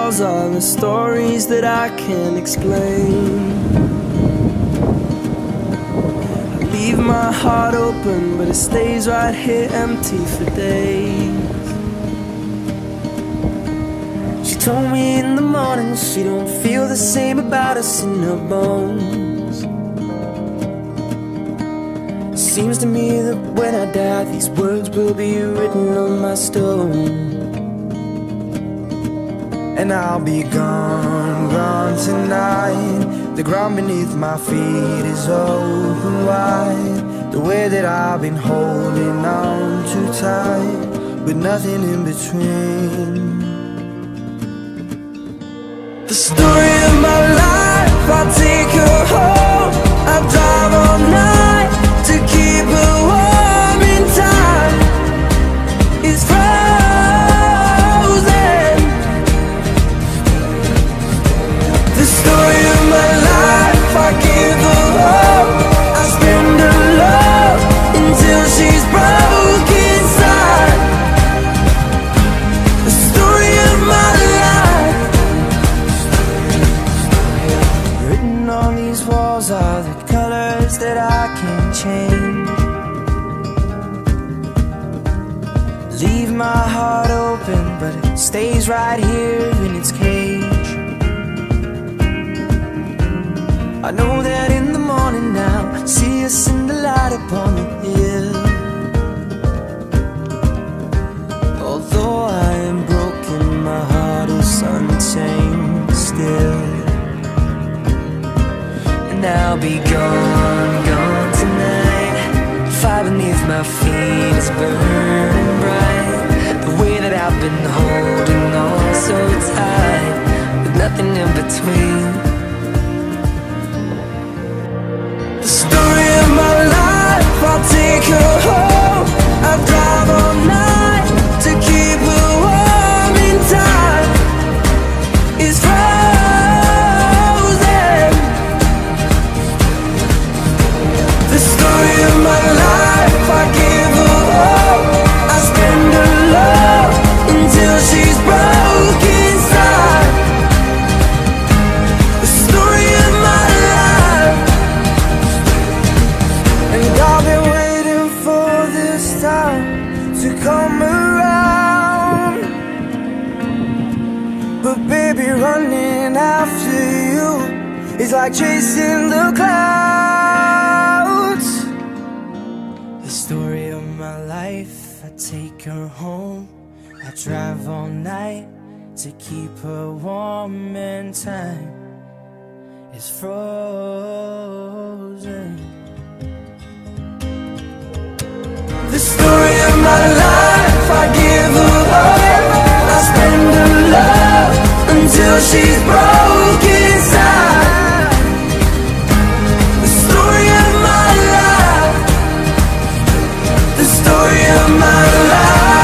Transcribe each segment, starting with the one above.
walls are the stories that I can't explain. I leave my heart open, but it stays right here empty for days. She told me in the morning she don't feel the same about us in her bones. Seems to me that when I die, these words will be written on my stone. And I'll be gone, gone tonight. The ground beneath my feet is open wide. The way that I've been holding on too tight, with nothing in between. The story of my life, I take her home. I drive all night to keep her warm in time. It's frozen. The story of my life, I give her hope. I spend her love until she's broke inside. The story of my life. Written on these walls are the colors that I can't change. Leave my heart open, but it stays right here in its cage. I know that in the morning now, see us in the light upon the hill. Although I am broken, my heart is untamed still. And I'll be gone, gone tonight. Fire beneath my feet is burning bright. The way that I've been holding on so tight, with nothing in between. The story of my life, I'll take her home. I drive all night to keep her warm in time. It's frozen. The story of my life, I give her hope. I spend her love until she's broke inside. The story of my life. And I've been waiting for this time to come around. But baby, running after you is like chasing the clouds. The story of my life, I take her home. I drive all night to keep her warm and time is frozen. The story of my life, I give her hope. I spend her love until she's broke inside. The story of my life. The story of my life.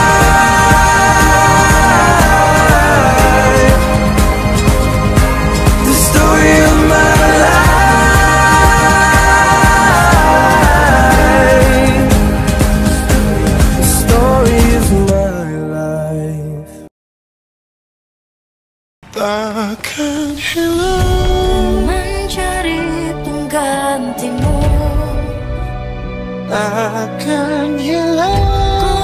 The story of my life. The story of my life. Takkan hilang mencari penggantimu, takkan hilang. ku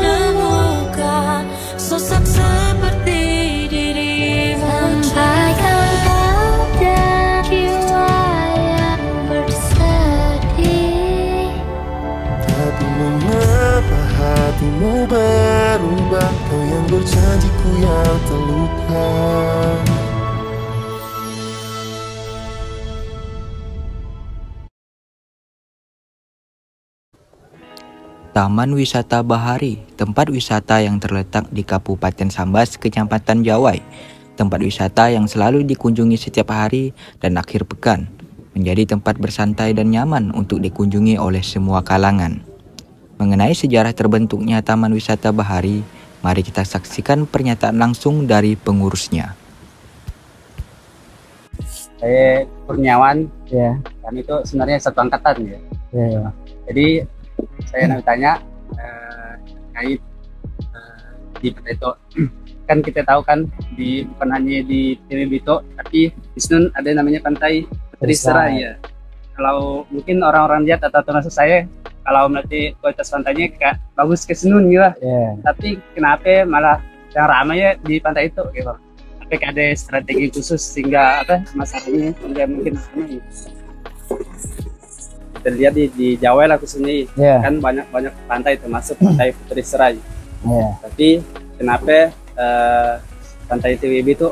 menemukan sosok seperti dirimu. Sampaikan pada jiwa yang bersedih, Tapi mengapa hatimu berubah? Kau yang berjanji, ku yang terluka. Taman Wisata Bahari, tempat wisata yang terletak di Kabupaten Sambas, Kecamatan Jawai. Tempat wisata yang selalu dikunjungi setiap hari dan akhir pekan, menjadi tempat bersantai dan nyaman untuk dikunjungi oleh semua kalangan. Mengenai sejarah terbentuknya Taman Wisata Bahari, mari kita saksikan pernyataan langsung dari pengurusnya. Saya Kurniawan, ya. Kami itu sebenarnya satu angkatan ya. Ya. Jadi saya nak tanya terkait di itu kan kita tahu kan bukan hanya di TV Bito, tapi di Senun ada namanya Pantai Putri Serai ya. Kalau mungkin orang-orang lihat atau termasuk saya, kalau nanti kualitas pantainya kayak bagus ke Senun gitu lah. Tapi kenapa malah yang ramai ya di pantai itu gitu? Apakah ada strategi khusus sehingga masalahnya hingga mungkin ini? Kita lihat di Jawa lah khususnya kan banyak pantai termasuk Pantai Putri Serai. Tapi kenapa pantai TWB itu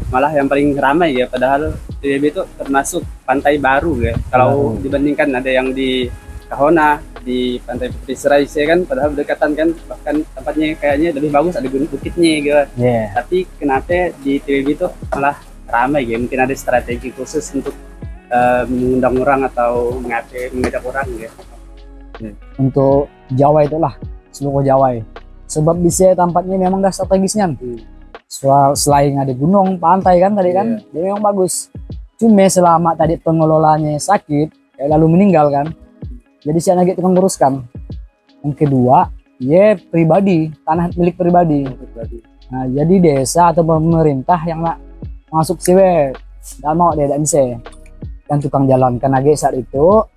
malah yang paling ramai ya, padahal TWB itu termasuk pantai baru ya. Kalau dibandingkan ada yang di Kahona, di Pantai Putri Serai kan, padahal berdekatan kan, bahkan tempatnya kayaknya lebih bagus, ada gunung bukitnya gitu. Tapi kenapa di TWB itu malah ramai ya? Mungkin ada strategi khusus untuk mengundang orang atau mengajak orang ya. Untuk Jawa itulah, seluruh Jawa ya. Sebab bisa tempatnya memang dah strategisnya. Selain ada gunung, pantai kan tadi kan, dia memang bagus. Cuma selama tadi pengelolanya sakit, lalu meninggal kan, jadi si anak itu menguruskan. Yang kedua, pribadi, tanah milik pribadi. Nah, jadi desa atau pemerintah yang nak masuk siwe, tidak mau dia tidak bisa. Kan tukang jalan kan lagi saat itu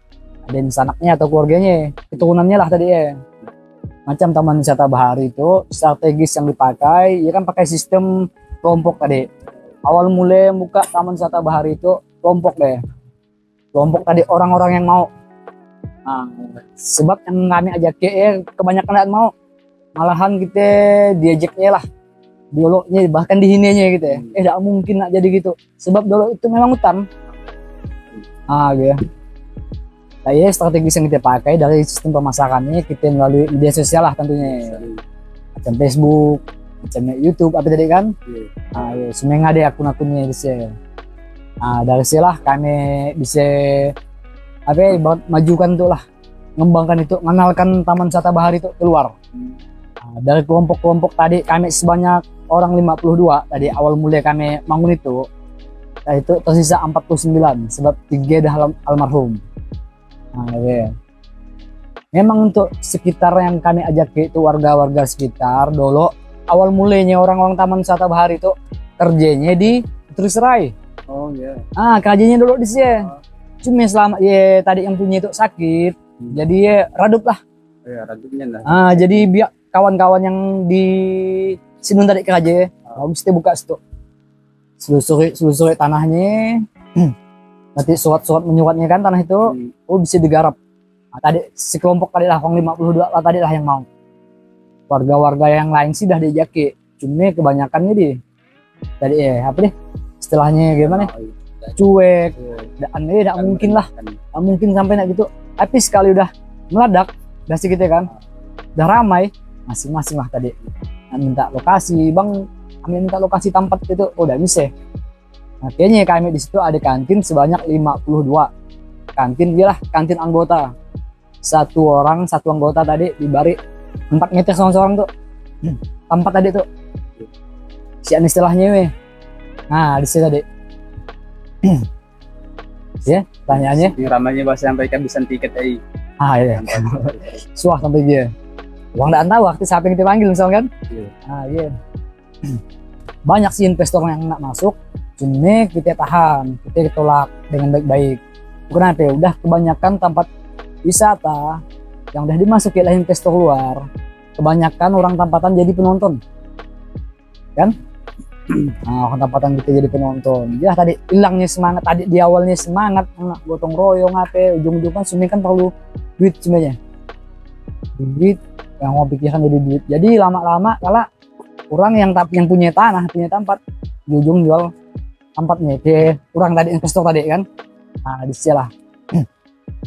ada sanaknya atau keluarganya, keturunannya lah tadi ya. Macam Taman Wisata Bahari itu strategis yang dipakai, ya kan pakai sistem kelompok tadi. Awal mulai buka Taman Wisata Bahari itu kelompok deh. Kelompok tadi orang-orang yang mau. Nah, sebab yang kami ajak kebanyakan tidak mau. Malahan kita diajaknya lah. Doloknya bahkan dihininya gitu ya. Tidak mungkin nak jadi gitu. Sebab dolok itu memang hutan. Gitu. Nah, strategis yang kita pakai dari sistem pemasakannya kita melalui media sosial lah tentunya, macam Facebook, macam YouTube apa tadi kan, semuanya ada akun-akunnya bisa. Dari silah kami bisa majukan itu lah, mengembangkan itu, mengenalkan Taman Wisata Bahari itu keluar. Dari kelompok-kelompok tadi kami sebanyak orang 52 tadi awal mulai kami bangun itu, itu tersisa 49 sebab 3 dah almarhum. Memang untuk sekitar yang kami ajak itu warga-warga sekitar dulu awal mulainya orang-orang Taman Wisata Bahari itu kerjanya di Putri Serai. Kerjanya dulu di sini. Cuma selama tadi yang punya itu sakit, jadi redup lah. Jadi biar kawan-kawan yang di Sinun tadi kerja, mesti buka situ. Selusuri tanahnya. Nanti surat-surat menyuratnya kan tanah itu bisa digarap. Tadi si kelompok tadi lah, 52 lah tadi lah yang mau. Warga-warga yang lain sih dah dijaki. Cuma kebanyakannya tadi istilahnya gimana? Cuek. Tidak mungkin lah. Tidak mungkin sampai nak gitu. Tapi sekali udah meledak, dah sih kita kan. Udah ramai, masing-masing lah tadi. Minta lokasi, bang, kami minta lokasi tempat itu, udah bisa. Kayaknya kami di situ ada kantin sebanyak 52 kantin, kantin anggota. Satu anggota tadi diberi 4 meter seorang tuh tempat tadi tuh sian istilahnya di sini tadi. Tanyaannya ini ramainya bahasa sampaikan bisa tiket suah sampai dia uang tidak tahu waktu siapa yang kita panggil misalkan. Banyak sih investor yang nak masuk, cuma kita tahan, kita tolak dengan baik-baik. Kenapa? Udah kebanyakan tempat wisata yang udah dimasuki oleh investor luar, kebanyakan orang tempatan jadi penonton, kan? Orang tempatan kita jadi penonton. Ya tadi hilangnya semangat, tadi di awalnya semangat, gotong royong ujung-ujungnya semua kan perlu duit sebenarnya. Duit yang mau pikirkan jadi duit. Jadi lama-lama kalau orang yang punya tanah, punya tempat, di ujung jual tempatnya ke orang tadi investor tadi kan. Di sini lah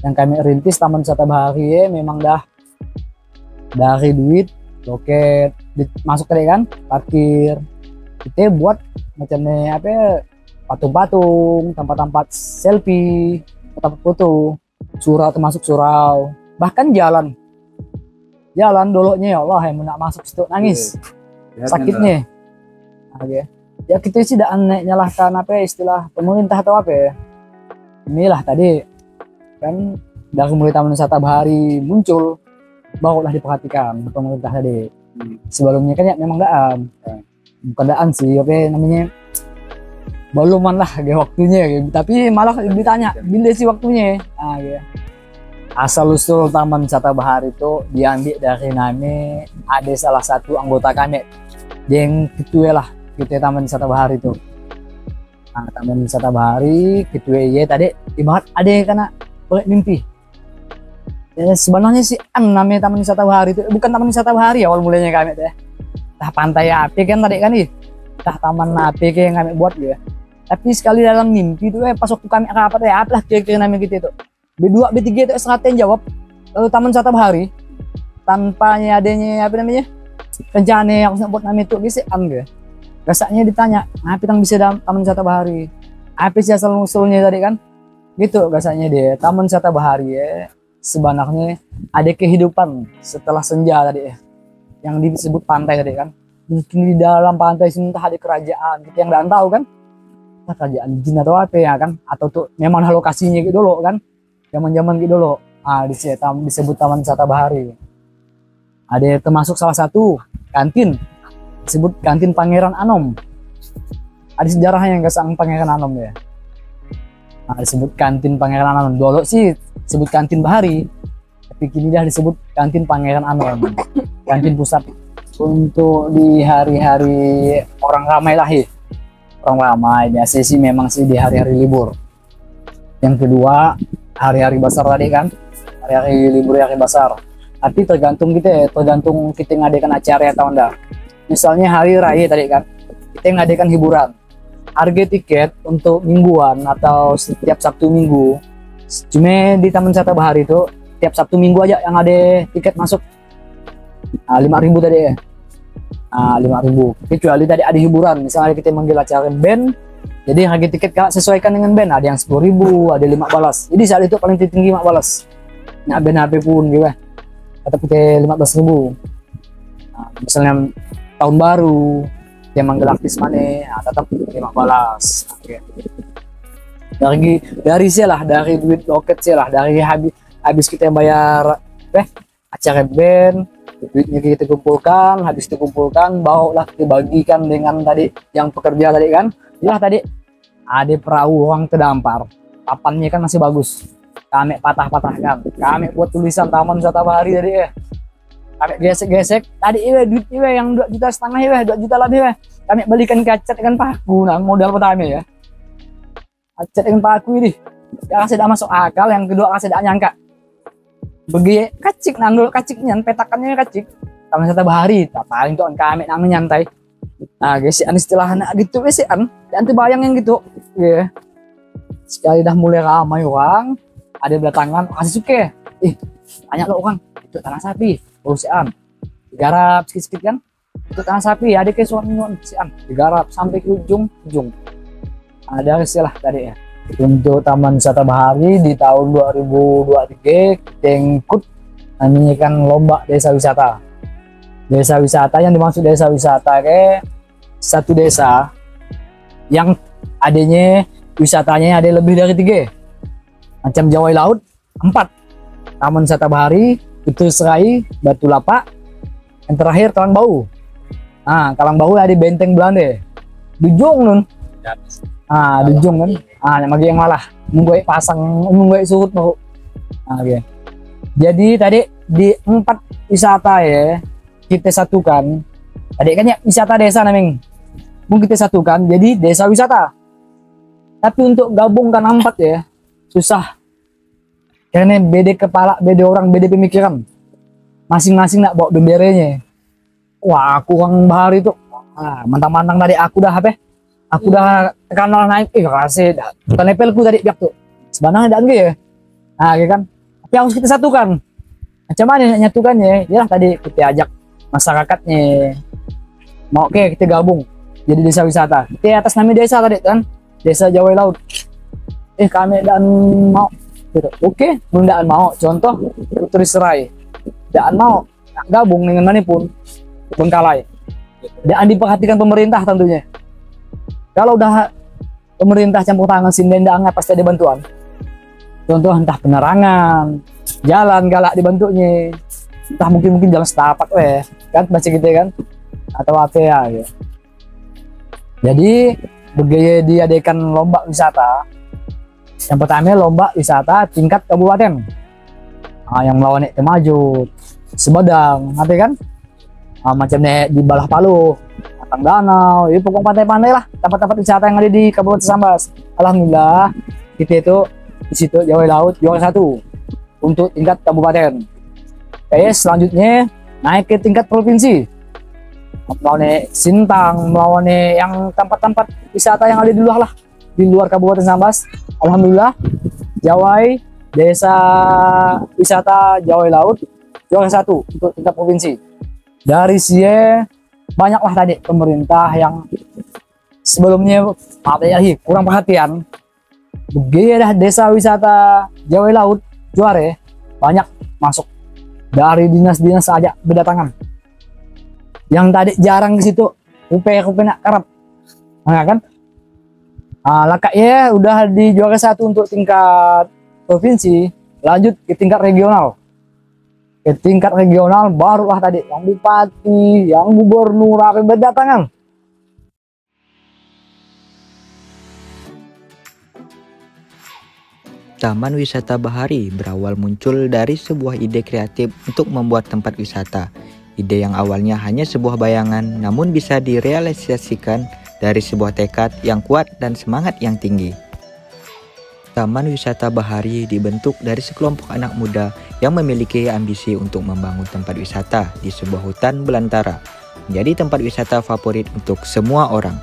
yang kami rintis Taman Wisata Bahari memang dah dari duit loket masuk tadi kan, parkir kita buat macamnya patung-patung, tempat-tempat selfie, tempat foto, surau termasuk surau, bahkan jalan doloknya ya Allah yang nak masuk situ nangis. Sakitnya ya kita sih tidak nyalahkan istilah pemerintah atau inilah tadi kan dari mulai Taman Wisata Bahari muncul barulah diperhatikan pemerintah tadi. Sebelumnya kan ya memang Bukan sih, apa namanya, beluman lah kayak waktunya gitu. Tapi malah ditanya bila sih waktunya. Nah, gitu. Asal usul Taman Wisata Bahari itu diambil dari nama ada salah satu anggota kami yang ketua lah ketua Taman Wisata Bahari itu. Nah, Taman Wisata Bahari ketua ya tadi ibarat ada karena proyek mimpi. Ya, sebenarnya sih namanya Taman Wisata Bahari itu bukan Taman Wisata Bahari awal mulanya kami teh. Tah pantai api kan tadi kan nih. Tah taman api yang kami buat ya. Tapi sekali dalam mimpi itu pas waktu kami rapat ya apalah kira-kira namanya gitu itu. B2 B3 itu SKT jawab Taman Wisata Bahari tanpa adanya apa namanya rencana yang harus buat nama itu bisa gitu. Rasanya ditanya apa yang bisa dalam Taman Wisata Bahari, apa sih asal usulnya tadi kan gitu. Rasanya dia Taman Wisata Bahari ya sebenarnya ada kehidupan setelah senja tadi ya yang disebut pantai tadi kan. Mungkin di dalam pantai sini entah ada kerajaan kita yang nggak tahu kan, entah kerajaan jin atau apa ya kan, atau tuh memang lokasinya gitu dulu kan, zaman gitu dulu. Disebut Taman Wisata Bahari. Ada termasuk salah satu kantin disebut kantin Pangeran Anom. Ada sejarahnya yang kesang Pangeran Anom ya. Nah, disebut kantin Pangeran Anom. Dulu sih disebut kantin Bahari, tapi kini dah disebut kantin Pangeran Anom. Kantin pusat untuk di hari-hari orang ramai lah ya. Orang ramai biasa sih memang sih di hari-hari libur. Yang kedua hari-hari besar tadi kan, hari-hari libur hari besar. Tapi tergantung kita ya, tergantung kita ngadakan acara atau enggak. Misalnya hari raya tadi kan, kita ngadakan hiburan. Harga tiket untuk mingguan atau setiap Sabtu Minggu, cuma di Taman Wisata Bahari itu tiap Sabtu Minggu aja yang ada tiket masuk. 5.000 tadi ya. 5.000. Kecuali tadi ada hiburan, misalnya kita manggil acara band, jadi harga tiket kak sesuaikan dengan band. Ada yang 10.000, ada 15. Jadi saat itu paling tinggi 15. Nah band HP pun juga. Kata kita 15.000. Nah, misalnya tahun baru, dia manggil artis mana, tetap 15. Okay. Dari sih lah, dari duit loket sih lah, dari habis kita bayar acara band, duitnya kita kumpulkan, habis dikumpulkan bawalah dibagikan dengan tadi yang pekerja tadi kan. Ya tadi ada perahu orang terdampar, papannya kan masih bagus, kami patah-patahkan, kami buat tulisan Taman Wisata Bahari tadi ya, kami gesek-gesek tadi duit yang 2,5 juta 2 juta lebih kami balikan ke Acet dengan paku. Nah modal pertama ya Acet dengan paku ini yang tidak masuk akal, yang kedua saya tidak nyangka begi kacik nanggul kaciknya petakannya kacik Taman Wisata Bahari paling tuh kami namanya nyantai. Nah guys istilahnya gitu guys dan bayang yang gitu ya. Sekali dah mulai ramai orang ada berdatangan kasih suke banyak lo orang itu tanah sapi urusan digarap sedikit kan, itu tanah sapi ada kesuanan digarap sampai ke ujung ada istilah tadi ya. Untuk Taman Wisata Bahari di tahun 2023 kita ikut namanya kan lomba desa wisata. Desa wisata yang dimaksud desa wisata ke satu desa yang adanya wisatanya ada lebih dari 3 macam Jawai Laut 4, Taman Wisata Bahari, Putus Serai, Batu Lapak, yang terakhir Kalangbau. Nah Kalangbau ada benteng Belanda Dujung nun. Dujung kan. Yang malah nunggu surut mau. Okay. Jadi tadi di 4 wisata ya kita satukan. Tadi kan ya wisata desa namanya. Mungkin kita satukan jadi desa wisata. Tapi untuk gabungkan 4 ya susah. Karena beda kepala, beda orang, beda pemikiran. Masing-masing nak bawa benderanya. Wah, aku orang Bahari itu. Mantang-mantang tadi aku dah apa? Aku udah kenal naik, kasih dah. Penepelku tadi pihak tuh. Sebenarnya dan ya. Nah, gitu kan. Tapi harus kita satukan. Macam mana nyatukannya? Ya tadi kita ajak masyarakatnya. Mau kita gabung jadi desa wisata. Kita atas nama desa tadi kan. Desa Jawai Laut. Kami dan mau. Gitu. Oke, bundaan mau. Contoh Putus Serai. Dan mau gabung dengan manapun. Bengkalai. Dan diperhatikan pemerintah tentunya. Kalau udah pemerintah campur tangan sini enggak pasti ada bantuan. Contoh entah penerangan, jalan galak dibantunya, entah mungkin jalan setapak kan baca gitu kan, atau apa ya. Gitu. Jadi bergaya diadakan lomba wisata. Yang pertama lomba wisata tingkat kabupaten. Yang melawan Temajuk, Sumedang, nanti kan? Macam di Balah Palu, Batang Danau, ini pokok pantai-pantai lah, tempat-tempat wisata yang ada di Kabupaten Sambas. Alhamdulillah kita itu di situ Jawa Laut juara 1 untuk tingkat kabupaten. Selanjutnya naik ke tingkat provinsi, melawan Sintang, melawan yang tempat-tempat wisata yang ada di luar Kabupaten Sambas. Alhamdulillah Jawai, desa wisata Jawa Laut juara 1 untuk tingkat provinsi. Dari sini banyaklah tadi pemerintah yang sebelumnya kurang perhatian. Begitu desa wisata Jawa Laut juara, banyak masuk dari dinas-dinas saja berdatangan. Yang tadi jarang ke situ, upaya kerap, kan? Lakaknya udah di juara 1 untuk tingkat provinsi, lanjut ke tingkat regional. Ke tingkat regional barulah tadi yang bupati, yang gubernur apa berdatangan. Taman Wisata Bahari berawal muncul dari sebuah ide kreatif untuk membuat tempat wisata. Ide yang awalnya hanya sebuah bayangan, namun bisa direalisasikan dari sebuah tekad yang kuat dan semangat yang tinggi. Taman Wisata Bahari dibentuk dari sekelompok anak muda yang memiliki ambisi untuk membangun tempat wisata di sebuah hutan belantara, menjadi tempat wisata favorit untuk semua orang.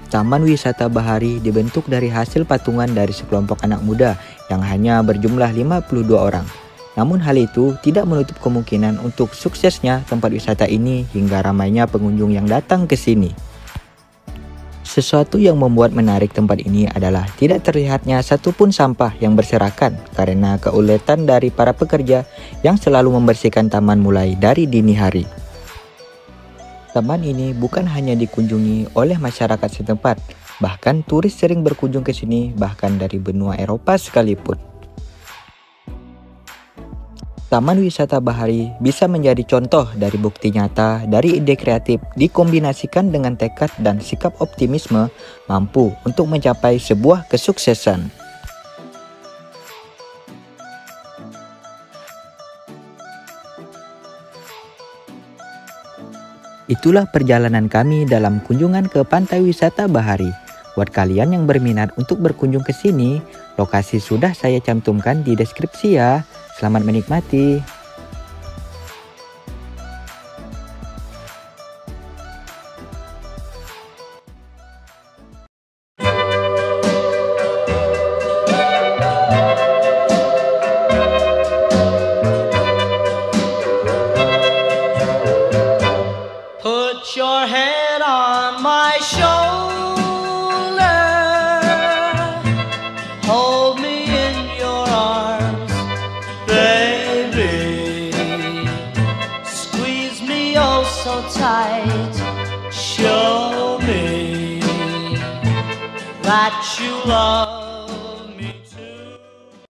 Taman Wisata Bahari dibentuk dari hasil patungan dari sekelompok anak muda yang hanya berjumlah 52 orang. Namun hal itu tidak menutup kemungkinan untuk suksesnya tempat wisata ini hingga ramainya pengunjung yang datang ke sini. Sesuatu yang membuat menarik tempat ini adalah tidak terlihatnya satupun sampah yang berserakan karena keuletan dari para pekerja yang selalu membersihkan taman mulai dari dini hari. Taman ini bukan hanya dikunjungi oleh masyarakat setempat, bahkan turis sering berkunjung ke sini bahkan dari benua Eropa sekalipun. Taman Wisata Bahari bisa menjadi contoh dari bukti nyata dari ide kreatif dikombinasikan dengan tekad dan sikap optimisme mampu untuk mencapai sebuah kesuksesan. Itulah perjalanan kami dalam kunjungan ke Pantai Wisata Bahari. Buat kalian yang berminat untuk berkunjung ke sini, lokasi sudah saya cantumkan di deskripsi ya. Selamat menikmati. Put your head on my shoulder, hold me in your arms, baby, squeeze me oh so tight, show me that you love